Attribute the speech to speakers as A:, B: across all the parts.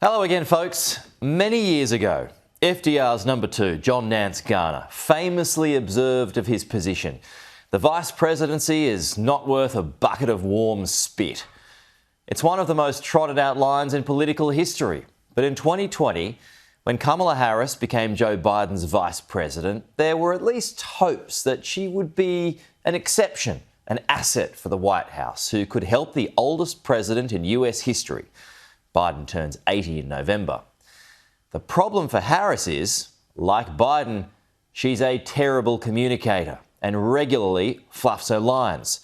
A: Hello again, folks. Many years ago, FDR's number two, John Nance Garner, famously observed of his position, "The vice presidency is not worth a bucket of warm spit." It's one of the most trotted out lines in political history. But in 2020, when Kamala Harris became Joe Biden's vice president, there were at least hopes that she would be an exception, an asset for the White House, who could help the oldest president in US history. Biden turns 80 in November. The problem for Harris is, like Biden, she's a terrible communicator and regularly fluffs her lines.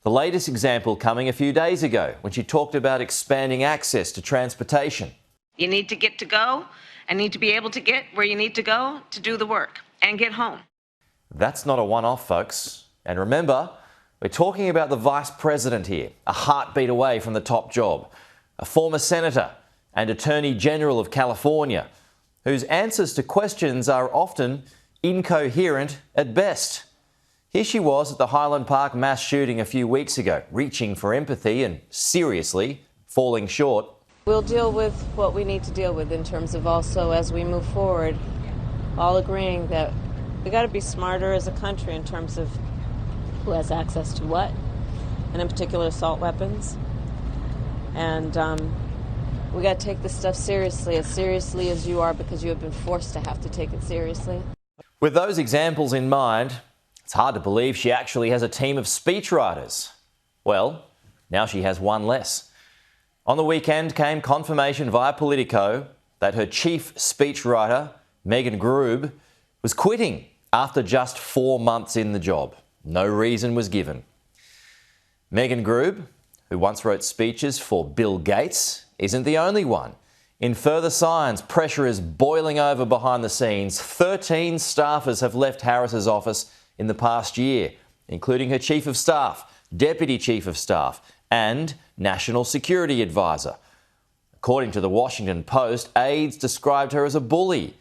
A: The latest example coming a few days ago when she talked about expanding access to transportation.
B: You need to get to go and need to be able to get where you need to go to do the work and get home.
A: That's not a one-off, folks. And remember, we're talking about the vice president here, a heartbeat away from the top job, a former senator and attorney general of California, whose answers to questions are often incoherent at best. Here she was at the Highland Park mass shooting a few weeks ago, reaching for empathy and seriously falling short.
C: We'll deal with what we need to deal with in terms of also as we move forward, all agreeing that we got to be smarter as a country in terms of who has access to what, and in particular assault weapons. And we got to take this stuff seriously as you are, because you have been forced to have to take it seriously.
A: With those examples in mind, it's hard to believe she actually has a team of speechwriters. Well, now she has one less. On the weekend came confirmation via Politico that her chief speechwriter, Meghan Groob, was quitting after just 4 months in the job. No reason was given. Meghan Groob, who once wrote speeches for Bill Gates, isn't the only one. In further signs, pressure is boiling over behind the scenes. 13 staffers have left Harris's office in the past year, including her chief of staff, deputy chief of staff, and national security advisor. According to the Washington Post, aides described her as a bully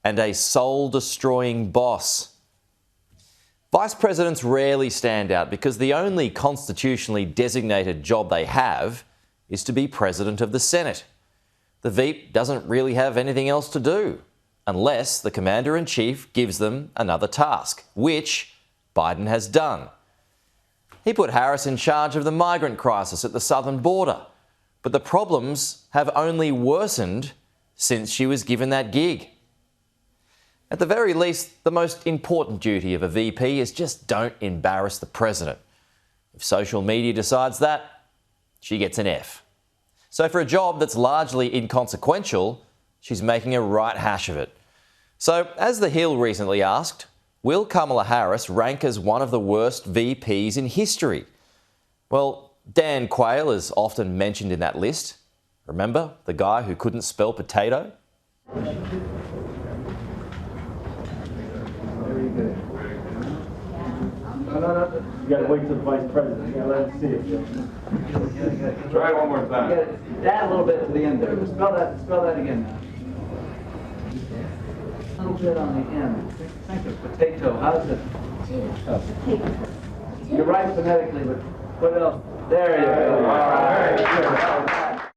A: and a soul-destroying boss. Vice presidents rarely stand out because the only constitutionally designated job they have is to be president of the Senate. The VP doesn't really have anything else to do, unless the commander-in-chief gives them another task, which Biden has done. He put Harris in charge of the migrant crisis at the southern border, but the problems have only worsened since she was given that gig. At the very least, the most important duty of a VP is just don't embarrass the president. If social media decides that, she gets an F. So for a job that's largely inconsequential, she's making a right hash of it. So, as The Hill recently asked, will Kamala Harris rank as one of the worst VPs in history? Well, Dan Quayle is often mentioned in that list. Remember, the guy who couldn't spell potato?
D: You gotta wait till the vice president. You gotta let him see it.
E: Try it one more time.
F: You gotta add a little bit to the end there. Spell that again now. A little bit on the end. Think of potato. How's it? You're right phonetically, but what else? There you go. All right.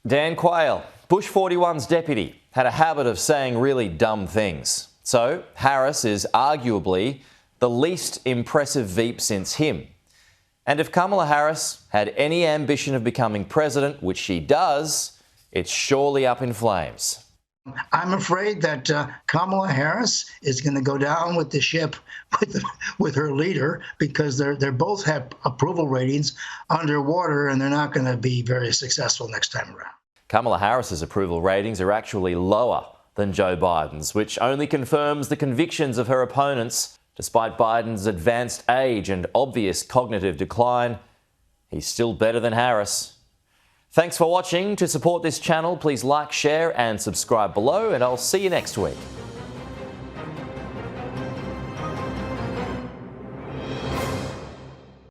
A: Dan Quayle, Bush 41's deputy, had a habit of saying really dumb things. So Harris is arguably the least impressive VP since him. And if Kamala Harris had any ambition of becoming president, which she does, it's surely up in flames.
G: I'm afraid that Kamala Harris is going to go down with the ship with her leader, because they both have approval ratings underwater, and they're not going to be very successful next time around.
A: Kamala Harris's approval ratings are actually lower than Joe Biden's, which only confirms the convictions of her opponents. Despite Biden's advanced age and obvious cognitive decline, he's still better than Harris. Thanks for watching. To support this channel, please like, share and subscribe below, and I'll see you next week.